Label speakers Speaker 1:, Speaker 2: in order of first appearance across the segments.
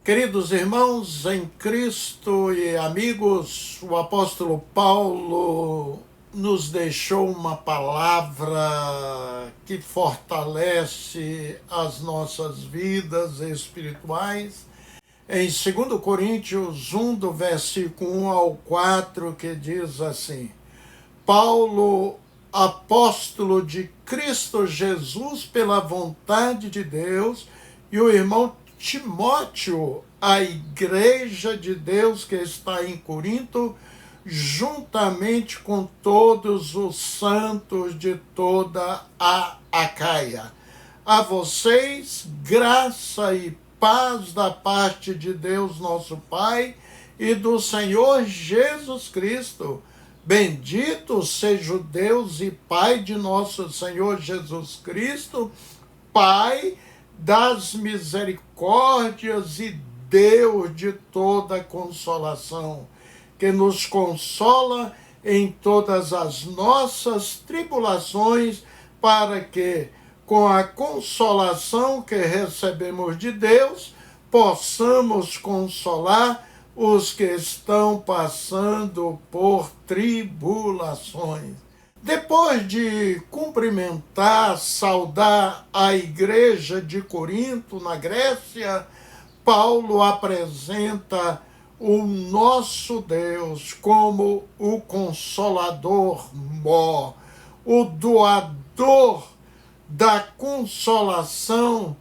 Speaker 1: Queridos irmãos em Cristo e amigos, o apóstolo Paulo nos deixou uma palavra que fortalece as nossas vidas espirituais. Em 2 Coríntios 1, do versículo 1 ao 4, que diz assim: Paulo, apóstolo de Cristo Jesus pela vontade de Deus, e o irmão Timóteo, a igreja de Deus que está em Corinto, juntamente com todos os santos de toda a Acaia. A vocês, graça e paz da parte de Deus nosso Pai e do Senhor Jesus Cristo. Bendito seja o Deus e Pai de nosso Senhor Jesus Cristo, Pai das misericórdias e Deus de toda consolação, que nos consola em todas as nossas tribulações, para que, com a consolação que recebemos de Deus, possamos consolar os que estão passando por tribulações. Depois de cumprimentar, saudar a igreja de Corinto, na Grécia, Paulo apresenta o nosso Deus como o Consolador mor, o doador da consolação,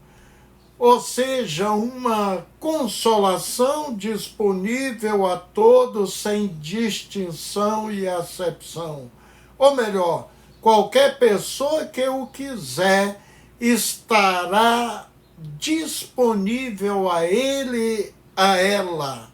Speaker 1: ou seja, uma consolação disponível a todos sem distinção e acepção. Ou melhor, qualquer pessoa que o quiser estará disponível a ele, a ela,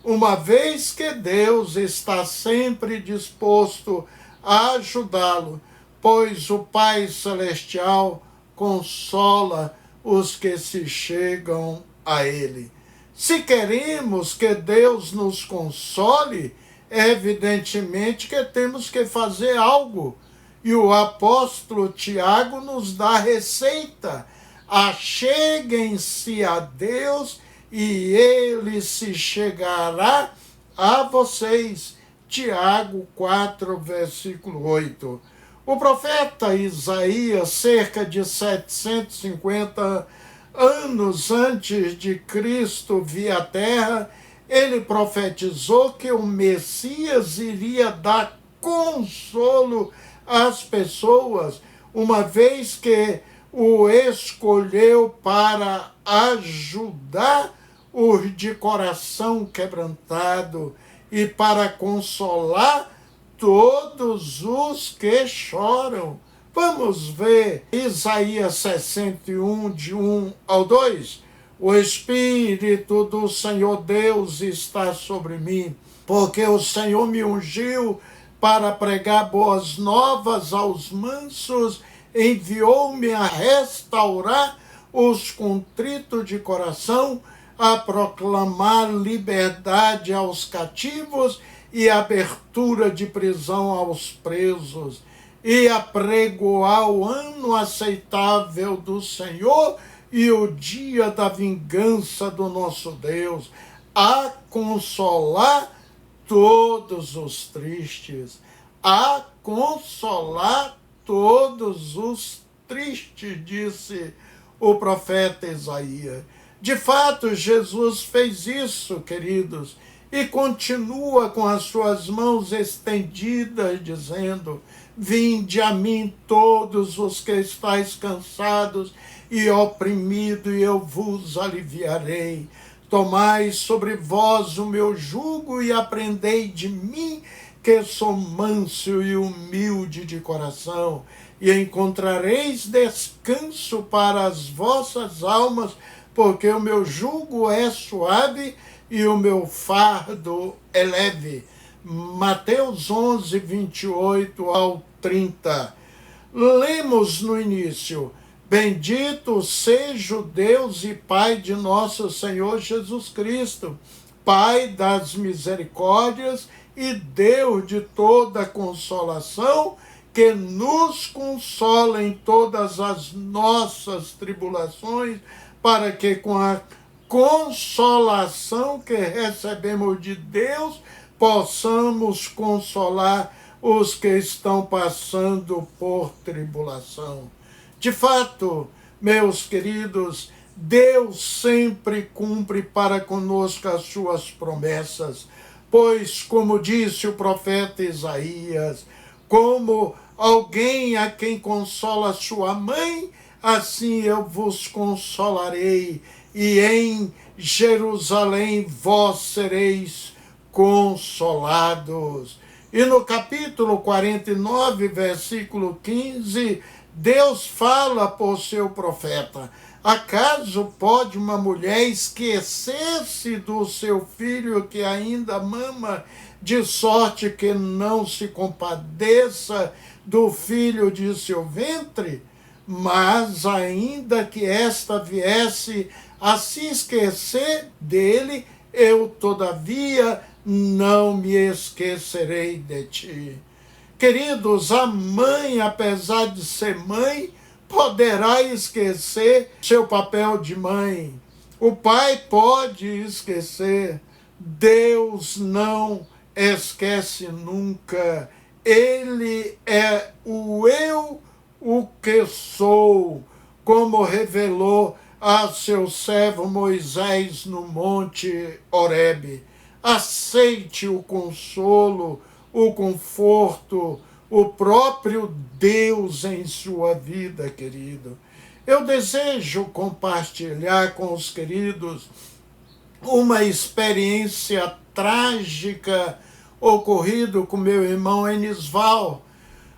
Speaker 1: uma vez que Deus está sempre disposto a ajudá-lo, pois o Pai Celestial consola os que se chegam a ele. Se queremos que Deus nos console, evidentemente que temos que fazer algo. E o apóstolo Tiago nos dá a receita. Acheguem-se a Deus e ele se chegará a vocês. Tiago 4, versículo 8. O profeta Isaías, cerca de 750 anos antes de Cristo vir à Terra, ele profetizou que o Messias iria dar consolo às pessoas, uma vez que o escolheu para ajudar os de coração quebrantado e para consolar todos os que choram. Vamos ver Isaías 61, de 1 ao 2. O Espírito do Senhor Deus está sobre mim, porque o Senhor me ungiu para pregar boas novas aos mansos, enviou-me a restaurar os contritos de coração, a proclamar liberdade aos cativos e abertura de prisão aos presos, e a pregoar o ano aceitável do Senhor e o dia da vingança do nosso Deus, a consolar todos os tristes, a consolar todos os tristes, disse o profeta Isaías. De fato, Jesus fez isso, queridos, e continua com as suas mãos estendidas, dizendo: vinde a mim todos os que estáis cansados e oprimidos, e eu vos aliviarei. Tomai sobre vós o meu jugo e aprendei de mim, que sou manso e humilde de coração, e encontrareis descanso para as vossas almas, porque o meu jugo é suave e o meu fardo é leve. Mateus 11, 28 ao 30. Lemos no início: bendito seja o Deus e Pai de nosso Senhor Jesus Cristo, Pai das misericórdias e Deus de toda consolação, que nos consola em todas as nossas tribulações, para que com a consolação que recebemos de Deus, possamos consolar os que estão passando por tribulação. De fato, meus queridos, Deus sempre cumpre para conosco as suas promessas, pois, como disse o profeta Isaías, como alguém a quem consola sua mãe, assim eu vos consolarei, e em Jerusalém vós sereis consolados. E no capítulo 49, versículo 15, Deus fala por seu profeta: acaso pode uma mulher esquecer-se do seu filho que ainda mama, de sorte que não se compadeça do filho de seu ventre? Mas ainda que esta viesse a se esquecer dele, eu todavia não me esquecerei de ti. Queridos, a mãe, apesar de ser mãe, poderá esquecer seu papel de mãe. O pai pode esquecer. Deus não esquece nunca. Ele é o eu, o que sou, como revelou a seu servo Moisés no monte Horebe. Aceite o consolo, o conforto, o próprio Deus em sua vida, querido. Eu desejo compartilhar com os queridos uma experiência trágica ocorrida com meu irmão Enisval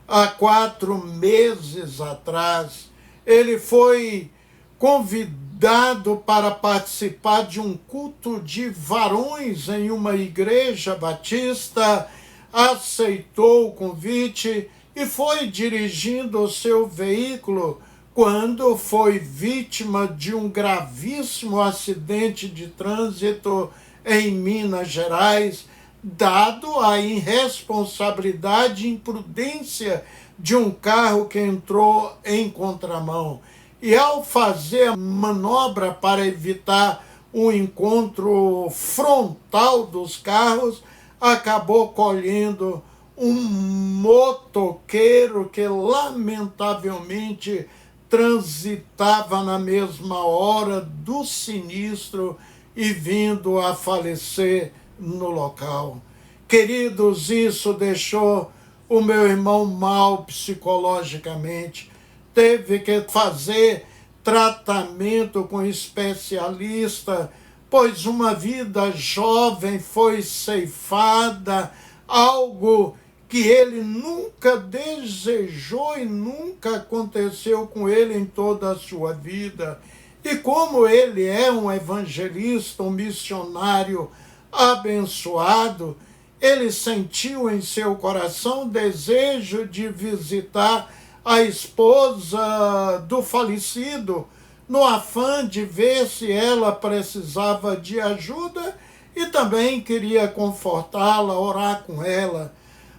Speaker 1: há 4 meses atrás. Ele foi convidado para participar de um culto de varões em uma igreja batista, aceitou o convite e foi dirigindo o seu veículo quando foi vítima de um gravíssimo acidente de trânsito em Minas Gerais, dado a irresponsabilidade e imprudência de um carro que entrou em contramão. E ao fazer a manobra para evitar um encontro frontal dos carros, acabou colhendo um motoqueiro que lamentavelmente transitava na mesma hora do sinistro e vindo a falecer no local. Queridos, isso deixou o meu irmão mal psicologicamente. Teve que fazer tratamento com especialista, pois uma vida jovem foi ceifada, algo que ele nunca desejou e nunca aconteceu com ele em toda a sua vida. E como ele é um evangelista, um missionário abençoado, ele sentiu em seu coração desejo de visitar a esposa do falecido, no afã de ver se ela precisava de ajuda e também queria confortá-la, orar com ela.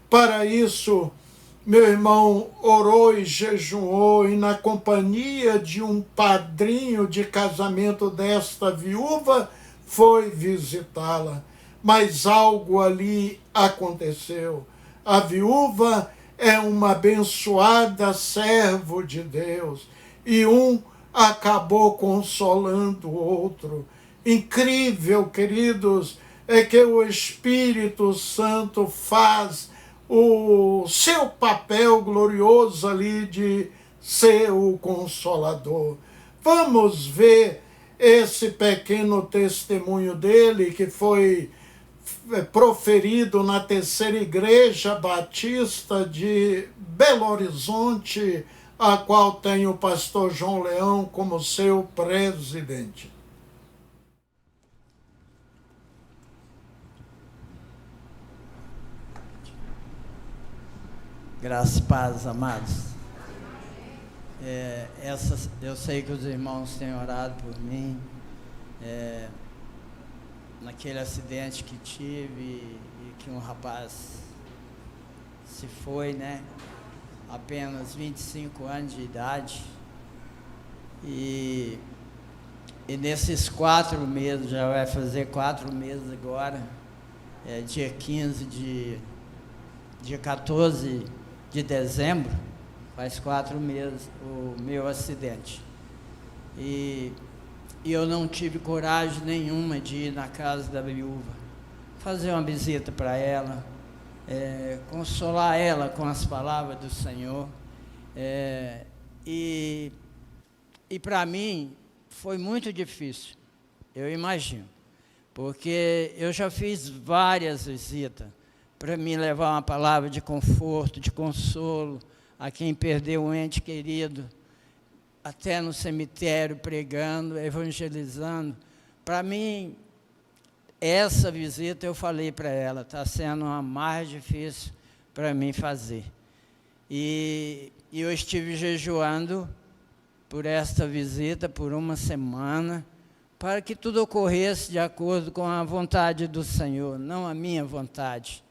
Speaker 1: Para isso, meu irmão orou e jejuou, e na companhia de um padrinho de casamento desta viúva, foi visitá-la. Mas algo ali aconteceu. A viúva é uma abençoada servo de Deus, e um acabou consolando o outro. Incrível, queridos, é que o Espírito Santo faz o seu papel glorioso ali de ser o consolador. Vamos ver esse pequeno testemunho dele, que foi proferido na terceira igreja batista de Belo Horizonte, a qual tem o pastor João Leão como seu presidente.
Speaker 2: Graças e paz, amados. Eu sei que os irmãos têm orado por mim. Naquele acidente que tive e que um rapaz se foi, né? Apenas 25 anos de idade. E E nesses 4 meses, já vai fazer 4 meses agora, dia 14 de dezembro, faz 4 meses o meu acidente. E eu não tive coragem nenhuma de ir na casa da viúva, fazer uma visita para ela, consolar ela com as palavras do Senhor. E para mim foi muito difícil, eu imagino, porque eu já fiz várias visitas para me levar uma palavra de conforto, de consolo a quem perdeu um ente querido, até no cemitério, pregando, evangelizando. Para mim, essa visita eu falei para ela, está sendo a mais difícil para mim fazer. E eu estive jejuando por esta visita, por 1 semana, para que tudo ocorresse de acordo com a vontade do Senhor, não a minha vontade.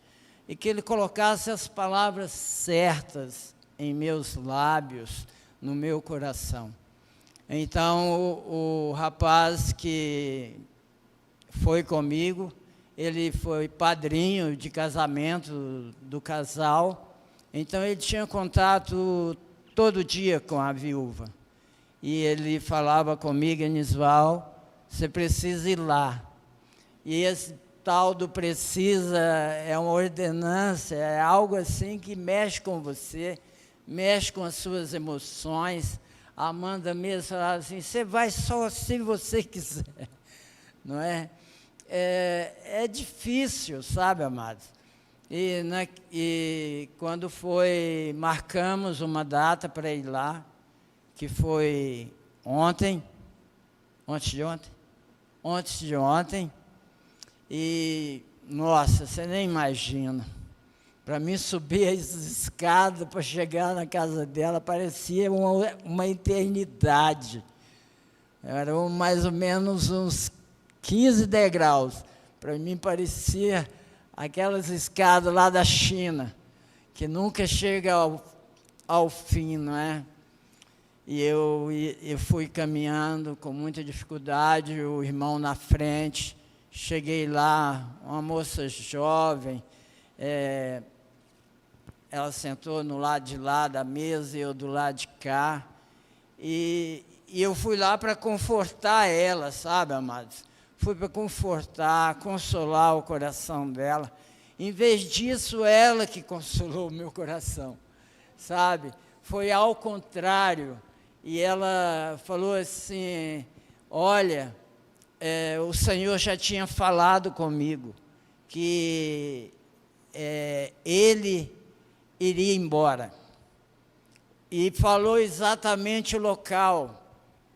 Speaker 2: E que Ele colocasse as palavras certas em meus lábios, no meu coração. Então, o rapaz que foi comigo, ele foi padrinho de casamento do casal, então ele tinha contato todo dia com a viúva. E ele falava comigo, Anisval, você precisa ir lá. E esse tal do precisa é uma ordenança, é algo assim que mexe com você, mexe com as suas emoções. A Amanda mesmo falava assim, você vai só se você quiser, não é? É difícil, sabe, amados? E quando marcamos uma data para ir lá, que foi antes de ontem, e, nossa, você nem imagina, para mim subir as escadas para chegar na casa dela, parecia uma eternidade, eram mais ou menos uns 15 degraus, para mim parecia aquelas escadas lá da China, que nunca chega ao fim, não é? E eu fui caminhando com muita dificuldade, o irmão na frente, cheguei lá, uma moça jovem, ela sentou no lado de lá da mesa e eu do lado de cá, e eu fui lá para confortar ela, sabe, amados? Fui para confortar, consolar o coração dela. Em vez disso, ela que consolou o meu coração, sabe? Foi ao contrário. E ela falou assim, olha, o Senhor já tinha falado comigo que Ele iria embora. E falou exatamente o local,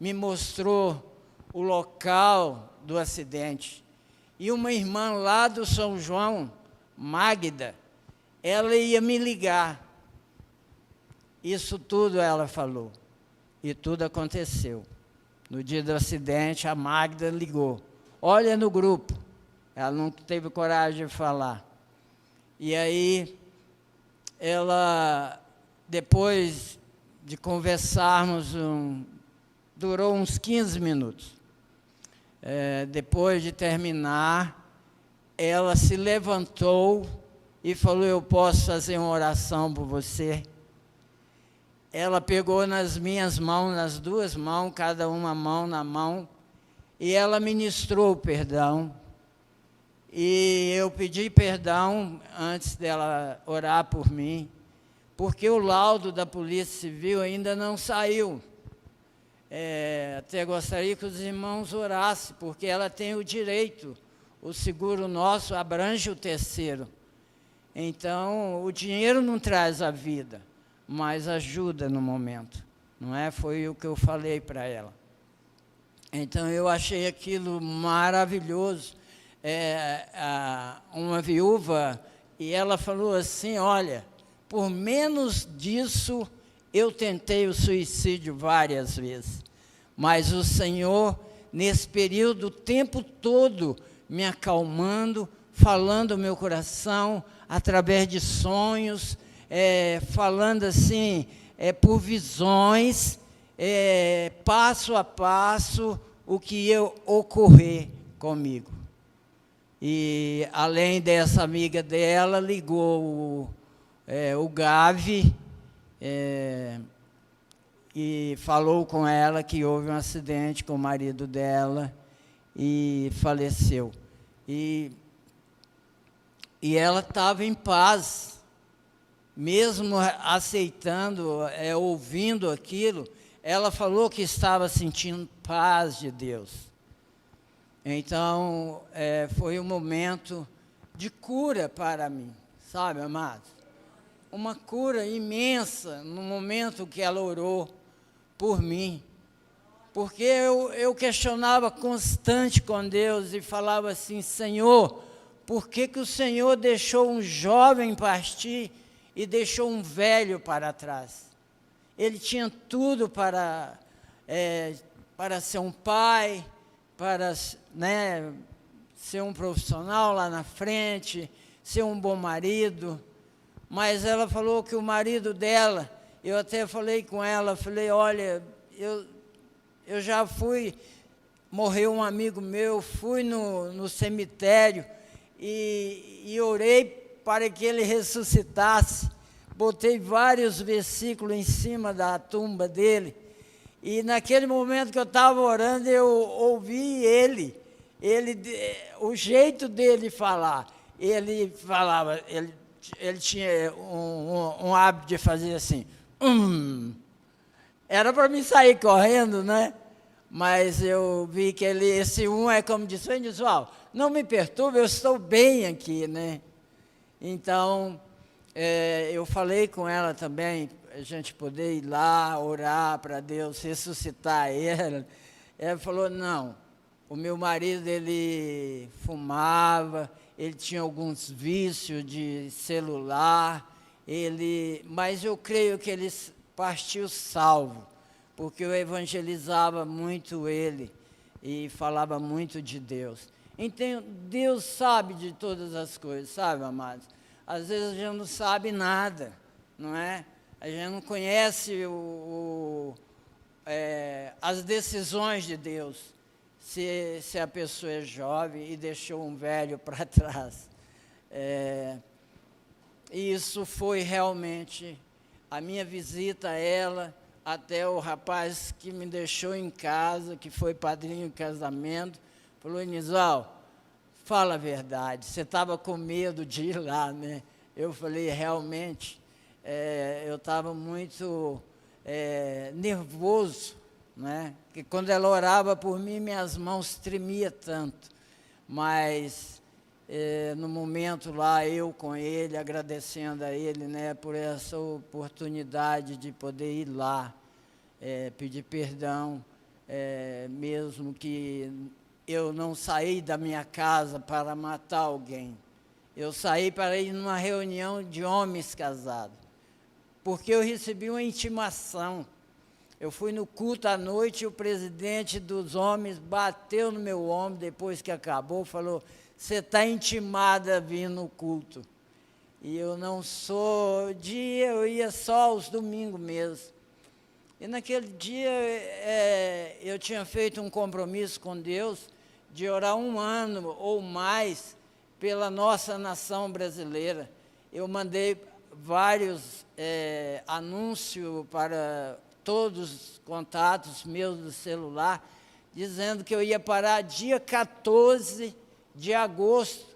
Speaker 2: me mostrou o local do acidente. E uma irmã lá do São João, Magda, ela ia me ligar. Isso tudo ela falou. E tudo aconteceu. No dia do acidente, a Magda ligou. Olha no grupo. Ela não teve coragem de falar. E aí, ela, depois de conversarmos, durou uns 15 minutos. Depois de terminar, ela se levantou e falou, eu posso fazer uma oração por você? Ela pegou nas minhas mãos, nas 2 mãos, cada uma mão na mão, e ela ministrou o perdão. E eu pedi perdão antes dela orar por mim, porque o laudo da Polícia Civil ainda não saiu. Até gostaria que os irmãos orassem, porque ela tem o direito, o seguro nosso abrange o terceiro. Então, o dinheiro não traz a vida, mas ajuda no momento, não é? Foi o que eu falei para ela. Então, eu achei aquilo maravilhoso. Uma viúva, e ela falou assim, olha, por menos disso, eu tentei o suicídio várias vezes, mas o Senhor, nesse período, o tempo todo, me acalmando, falando ao meu coração, através de sonhos, falando assim, por visões, passo a passo, o que ia ocorrer comigo. E, além dessa amiga dela, ligou o Gavi, e falou com ela que houve um acidente com o marido dela e faleceu. E ela estava em paz, mesmo aceitando, ouvindo aquilo, ela falou que estava sentindo paz de Deus. Então, foi um momento de cura para mim, sabe, amados? Uma cura imensa no momento que ela orou por mim. Porque eu questionava constante com Deus e falava assim: Senhor, por que o Senhor deixou um jovem partir e deixou um velho para trás? Ele tinha tudo para ser um pai, para, né, ser um profissional lá na frente, ser um bom marido. Mas ela falou que o marido dela, eu até falei com ela, falei: olha, eu já fui, morreu um amigo meu, fui no cemitério e orei para que ele ressuscitasse. Botei vários versículos em cima da tumba dele. E naquele momento que eu estava orando, eu ouvi ele, o jeito dele falar. Ele falava, ele tinha um hábito de fazer assim, Era para mim sair correndo, né? Mas eu vi que esse é como disse: Nisual, não me perturbe, eu estou bem aqui, né? Então, eu falei com ela também, a gente poder ir lá, orar para Deus ressuscitar ela. Ela falou: não, o meu marido, ele fumava, ele tinha alguns vícios de celular, mas eu creio que ele partiu salvo, porque eu evangelizava muito ele e falava muito de Deus. Então, Deus sabe de todas as coisas, sabe, amados? Às vezes a gente não sabe nada, não é? A gente não conhece as decisões de Deus, se a pessoa é jovem e deixou um velho para trás. Isso foi realmente a minha visita a ela, até o rapaz que me deixou em casa, que foi padrinho de casamento, falou: Nizal, fala a verdade, você estava com medo de ir lá, né? Eu falei: realmente, eu estava muito nervoso, né? Porque quando ela orava por mim, minhas mãos tremiam tanto. Mas, no momento lá, eu com ele, agradecendo a ele, né, por essa oportunidade de poder ir lá, pedir perdão, mesmo que eu não saí da minha casa para matar alguém. Eu saí para ir numa reunião de homens casados, porque eu recebi uma intimação. Eu fui no culto à noite e o presidente dos homens bateu no meu ombro depois que acabou, falou: você está intimada a vir no culto. E eu não sou, eu ia só aos domingos mesmo. E naquele dia eu tinha feito um compromisso com Deus de orar 1 ano ou mais pela nossa nação brasileira. Eu mandei vários anúncios para todos os contatos meus do celular, dizendo que eu ia parar dia 14 de agosto,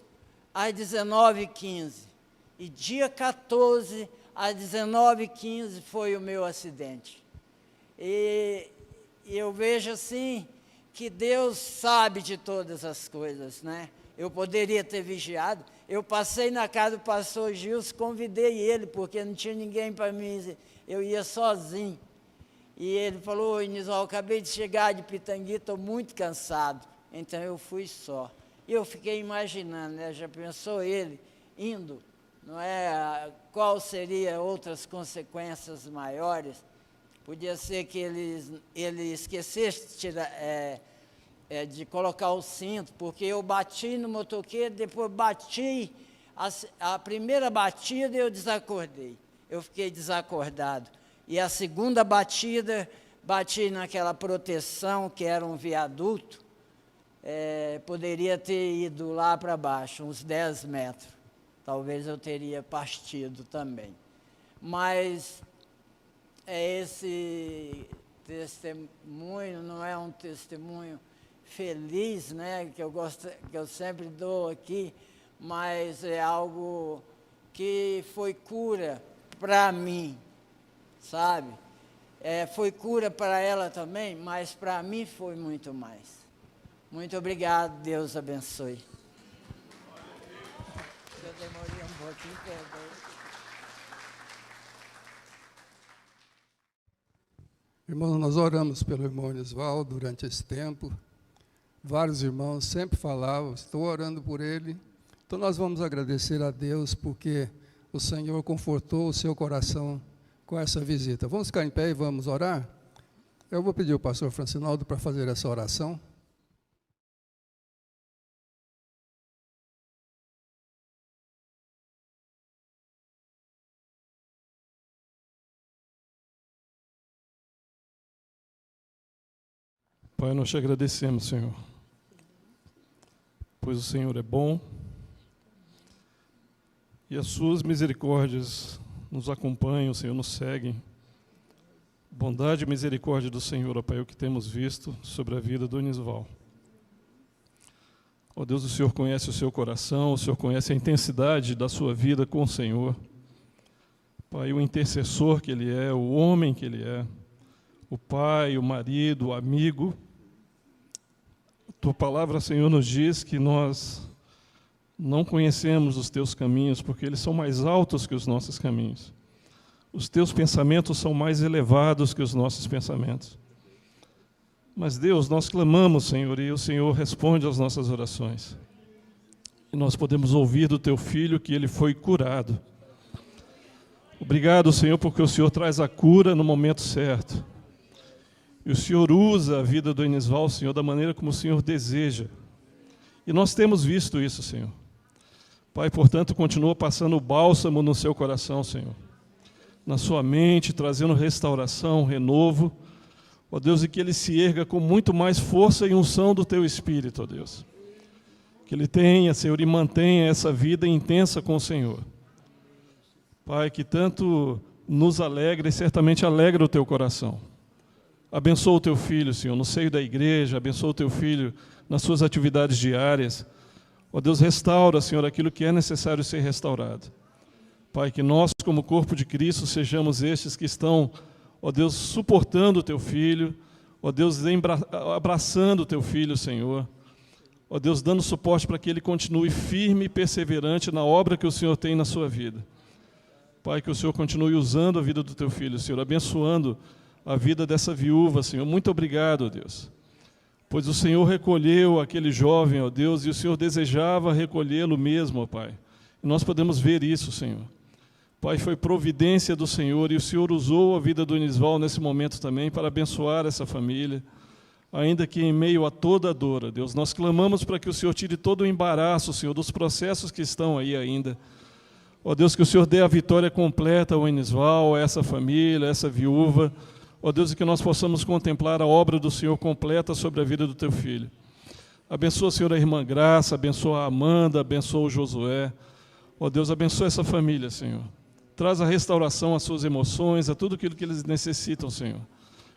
Speaker 2: às 19h15. E dia 14, às 19h15, foi o meu acidente. E eu vejo assim, que Deus sabe de todas as coisas, né? Eu poderia ter vigiado. Eu passei na casa do pastor Gilson, convidei ele, porque não tinha ninguém para mim, eu ia sozinho. E ele falou: Nizal, acabei de chegar de Pitangui, estou muito cansado. Então eu fui só. E eu fiquei imaginando, né? Já pensou ele indo, não é? Qual seria outras consequências maiores? Podia ser que ele esquecesse de colocar o cinto, porque eu bati no motoqueiro, depois bati, a primeira batida eu desacordei, eu fiquei desacordado. E a segunda batida bati naquela proteção que era um viaduto, poderia ter ido lá para baixo, uns 10 metros. Talvez eu teria partido também. Mas esse testemunho não é um testemunho feliz, né, que eu sempre dou aqui, mas é algo que foi cura para mim, sabe? Foi cura para ela também, mas para mim foi muito mais. Muito obrigado, Deus abençoe. Eu demorei um pouquinho, perdoe.
Speaker 3: Irmãos, nós oramos pelo irmão Enisvaldo durante esse tempo. Vários irmãos sempre falavam, estou orando por ele. Então nós vamos agradecer a Deus porque o Senhor confortou o seu coração com essa visita. Vamos ficar em pé e vamos orar? Eu vou pedir ao pastor Francinaldo para fazer essa oração.
Speaker 4: Pai, nós te agradecemos, Senhor, pois o Senhor é bom e as suas misericórdias nos acompanham, Senhor, nos seguem. Bondade e misericórdia do Senhor, ó Pai, é o que temos visto sobre a vida do Enisval. Ó Deus, o Senhor conhece o seu coração, o Senhor conhece a intensidade da sua vida com o Senhor. Pai, o intercessor que Ele é, o homem que Ele é, o pai, o marido, o amigo. Tua palavra, Senhor, nos diz que nós não conhecemos os teus caminhos, porque eles são mais altos que os nossos caminhos. Os teus pensamentos são mais elevados que os nossos pensamentos. Mas, Deus, nós clamamos, Senhor, e o Senhor responde às nossas orações. E nós podemos ouvir do teu filho que ele foi curado. Obrigado, Senhor, porque o Senhor traz a cura no momento certo. E o Senhor usa a vida do Enisval, Senhor, da maneira como o Senhor deseja. E nós temos visto isso, Senhor. Pai, portanto, continua passando o bálsamo no seu coração, Senhor. Na sua mente, trazendo restauração, renovo. Ó Deus, e que ele se erga com muito mais força e unção do teu Espírito, ó Deus. Que ele tenha, Senhor, e mantenha essa vida intensa com o Senhor. Pai, que tanto nos alegra e certamente alegra o teu coração. Abençoa o teu filho, Senhor, no seio da igreja, abençoa o teu filho nas suas atividades diárias. Ó Deus, restaura, Senhor, aquilo que é necessário ser restaurado. Pai, que nós, como corpo de Cristo, sejamos estes que estão, ó Deus, suportando o teu filho, ó Deus, abraçando o teu filho, Senhor. Ó Deus, dando suporte para que ele continue firme e perseverante na obra que o Senhor tem na sua vida. Pai, que o Senhor continue usando a vida do teu filho, Senhor, abençoando a vida dessa viúva, Senhor. Muito obrigado, ó Deus. Pois o Senhor recolheu aquele jovem, ó Deus, e o Senhor desejava recolhê-lo mesmo, ó Pai. E nós podemos ver isso, Senhor. Pai, foi providência do Senhor, e o Senhor usou a vida do Enisval nesse momento também para abençoar essa família, ainda que em meio a toda a dor, ó Deus. Nós clamamos para que o Senhor tire todo o embaraço, Senhor, dos processos que estão aí ainda. Ó Deus, que o Senhor dê a vitória completa ao Enisval, a essa família, a essa viúva. Ó Deus, e que nós possamos contemplar a obra do Senhor completa sobre a vida do teu filho. Abençoa, Senhor, a irmã Graça, abençoa a Amanda, abençoa o Josué. Ó Deus, abençoa essa família, Senhor. Traz a restauração às suas emoções, a tudo aquilo que eles necessitam, Senhor.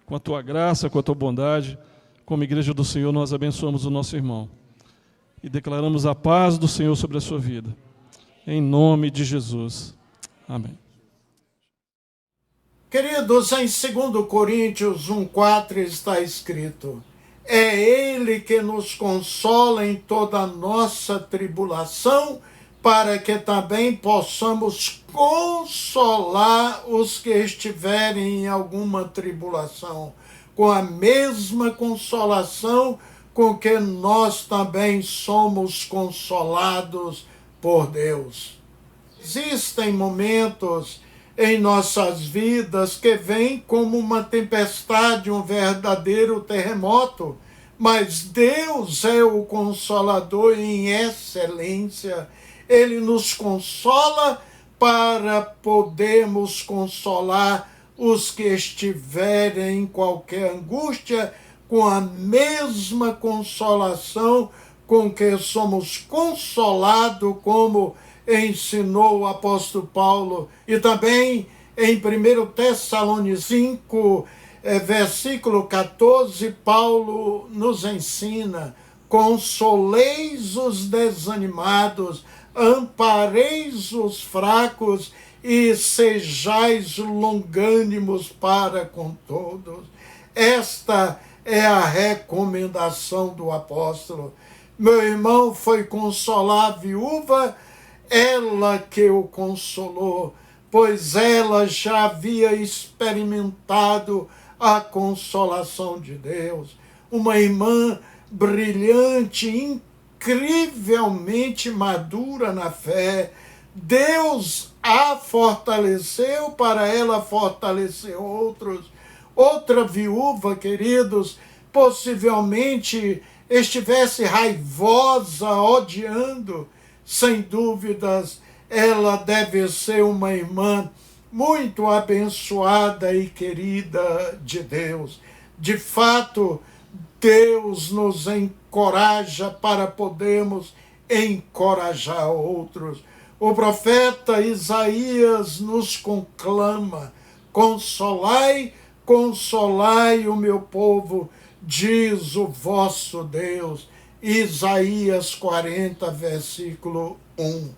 Speaker 4: Com a tua graça, com a tua bondade, como igreja do Senhor, nós abençoamos o nosso irmão. E declaramos a paz do Senhor sobre a sua vida. Em nome de Jesus. Amém.
Speaker 1: Queridos, em 2 Coríntios 1,4 está escrito: é Ele que nos consola em toda a nossa tribulação, para que também possamos consolar os que estiverem em alguma tribulação, com a mesma consolação com que nós também somos consolados por Deus. Existem momentos em nossas vidas que vêm como uma tempestade, um verdadeiro terremoto, mas Deus é o Consolador em excelência. Ele nos consola para podermos consolar os que estiverem em qualquer angústia com a mesma consolação com que somos consolados, como ensinou o apóstolo Paulo. E também em 1 Tessalonicenses 5, versículo 14, Paulo nos ensina: consoleis os desanimados, ampareis os fracos e sejais longânimos para com todos. Esta é a recomendação do apóstolo. Meu irmão foi consolar a viúva, ela que o consolou, pois ela já havia experimentado a consolação de Deus. Uma irmã brilhante, incrivelmente madura na fé. Deus a fortaleceu para ela fortalecer outros. Outra viúva, queridos, possivelmente estivesse raivosa, odiando. Sem dúvidas, ela deve ser uma irmã muito abençoada e querida de Deus. De fato, Deus nos encoraja para podermos encorajar outros. O profeta Isaías nos conclama: consolai, consolai o meu povo, diz o vosso Deus. Isaías 40, versículo 1.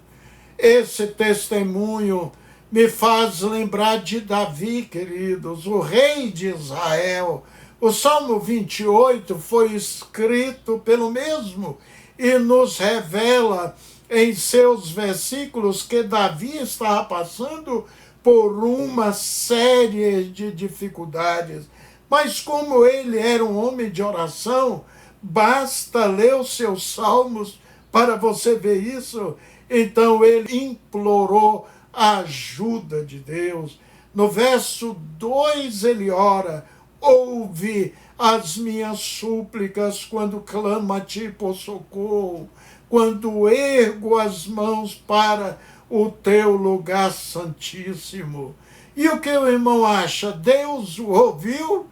Speaker 1: Esse testemunho me faz lembrar de Davi, queridos, o rei de Israel. O Salmo 28 foi escrito pelo mesmo e nos revela em seus versículos que Davi estava passando por uma série de dificuldades. Mas como ele era um homem de oração, basta ler os seus salmos para você ver isso. Então ele implorou a ajuda de Deus. No verso 2 ele ora: ouve as minhas súplicas quando clamo a ti por socorro, quando ergo as mãos para o teu lugar santíssimo. E o que o irmão acha? Deus o ouviu?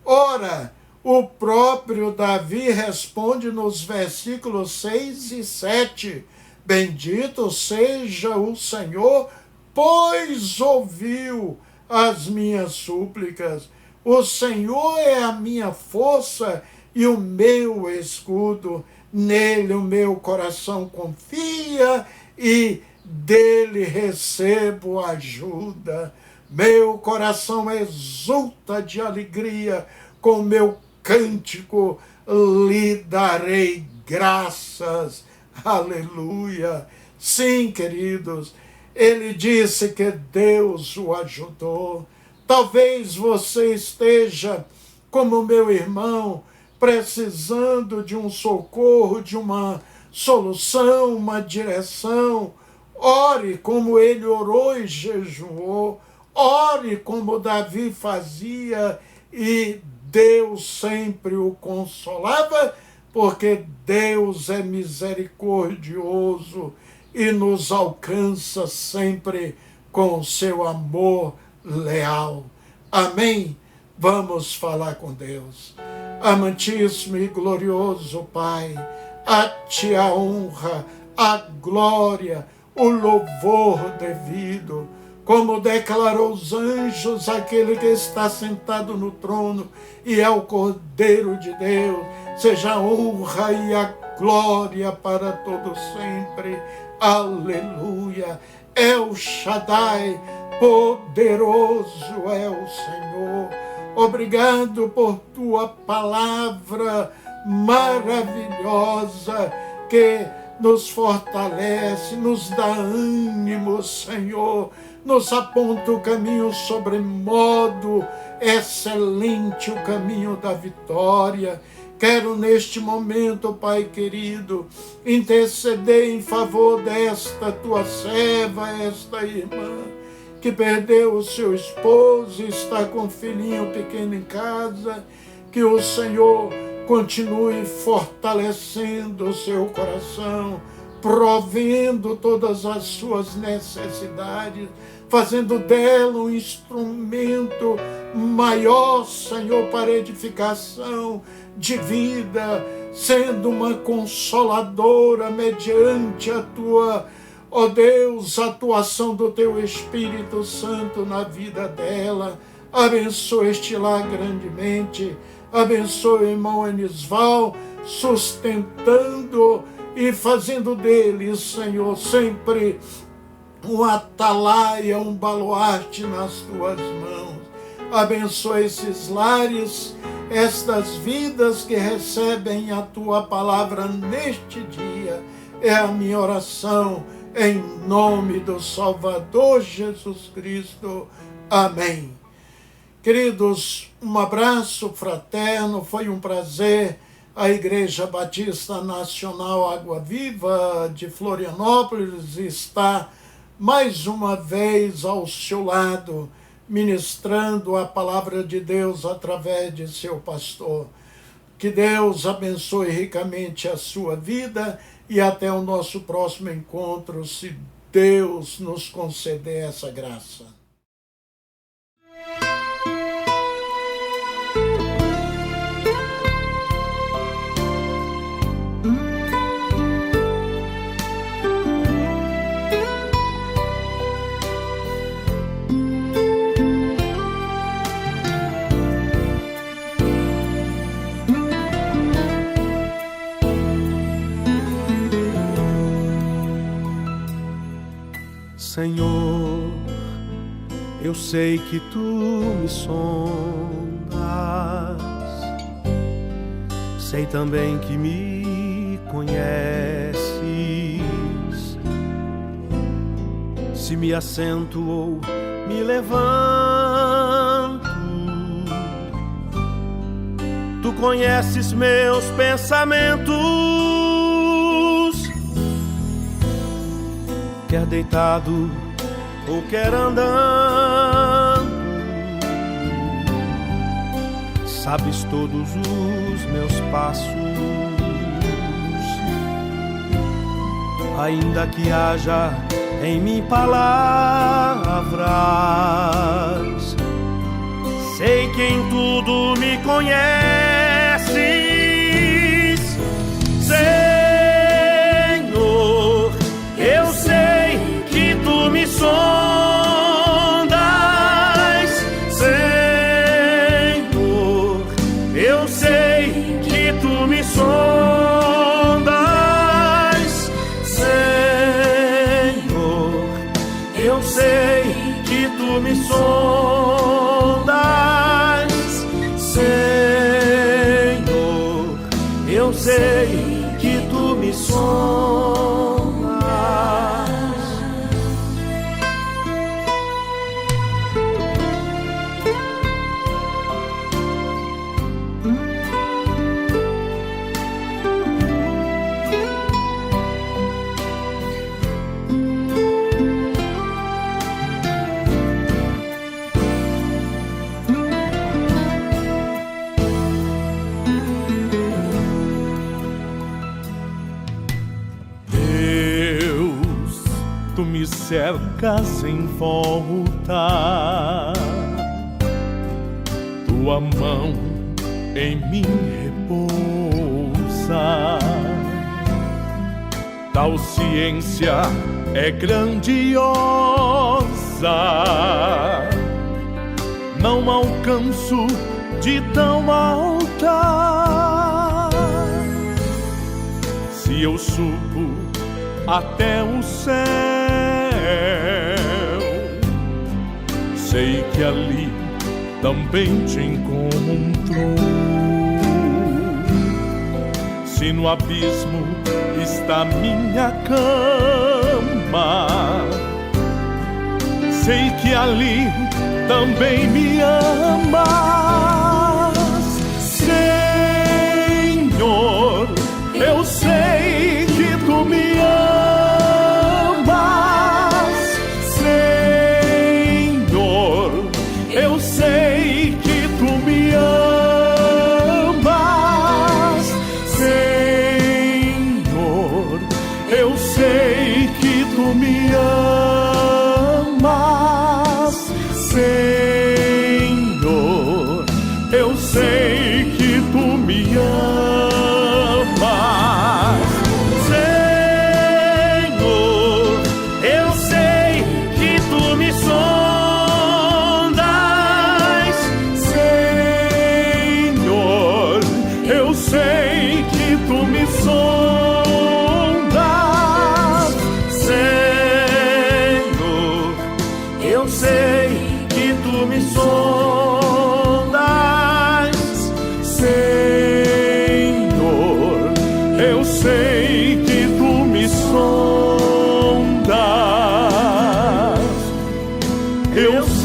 Speaker 1: Ora, o próprio Davi responde nos versículos 6 e 7, bendito seja o Senhor, pois ouviu as minhas súplicas. O Senhor é a minha força e o meu escudo. Nele o meu coração confia e dele recebo ajuda. Meu coração exulta de alegria, com meu cântico lhe darei graças. Aleluia. Sim, queridos, ele disse que Deus o ajudou. Talvez você esteja, como meu irmão, precisando de um socorro, de uma solução, uma direção. Ore como ele orou e jejuou. Ore como Davi fazia e Deus sempre o consolava, porque Deus é misericordioso e nos alcança sempre com o seu amor leal. Amém? Vamos falar com Deus. Amantíssimo e glorioso Pai, a ti a honra, a glória, o louvor devido. Como declarou os anjos, aquele que está sentado no trono e é o Cordeiro de Deus, seja a honra e a glória para todo sempre. Aleluia. El Shaddai, poderoso é o Senhor. Obrigado por tua palavra maravilhosa que nos fortalece, nos dá ânimo, Senhor, nos aponta o caminho sobremodo excelente, o caminho da vitória. Quero neste momento, Pai querido, interceder em favor desta tua serva, esta irmã, que perdeu o seu esposo e está com um filhinho pequeno em casa. Que o Senhor continue fortalecendo o seu coração, provendo todas as suas necessidades, fazendo dela um instrumento maior, Senhor, para edificação de vida, sendo uma consoladora mediante a tua, ó Deus, atuação do teu Espírito Santo na vida dela. Abençoa este lar grandemente, abençoa o irmão Enisval, sustentando e fazendo dele, Senhor, sempre um atalaia, um baluarte nas tuas mãos. Abençoa esses lares, estas vidas que recebem a tua palavra neste dia. É a minha oração, em nome do Salvador Jesus Cristo. Amém. Queridos, um abraço fraterno, foi um prazer. A Igreja Batista Nacional Água Viva de Florianópolis está mais uma vez ao seu lado, ministrando a palavra de Deus através de seu pastor. Que Deus abençoe ricamente a sua vida e até o nosso próximo encontro, se Deus nos conceder essa graça.
Speaker 5: Senhor, eu sei que tu me sondas, sei também que me conheces. Se me assento ou me levanto, tu conheces meus pensamentos. Quer deitado ou quer andando, sabes todos os meus passos. Ainda que haja em mim palavras, sei que em tudo me conheces. Senhor, eu sei que tu me sondas, Senhor, eu sei que tu me sondas, Senhor, eu sei que tu me sondas, Senhor, eu sei que tu me sondas. Tu me cercas em volta, tua mão em mim repousa. Tal ciência é grandiosa, não alcanço de tão alta. Se eu subo até o céu, sei que ali também te encontrou. Se no abismo está minha cama, sei que ali também me amas. Senhor, eu sei que tu me amas, Senhor, eu sei que tu me amas, Senhor, eu sei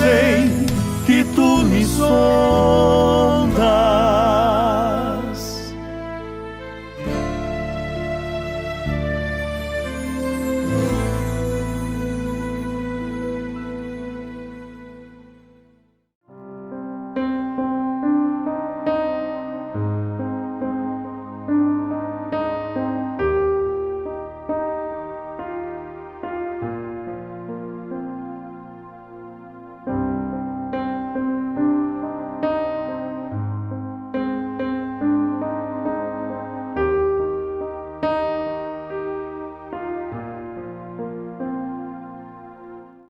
Speaker 5: sei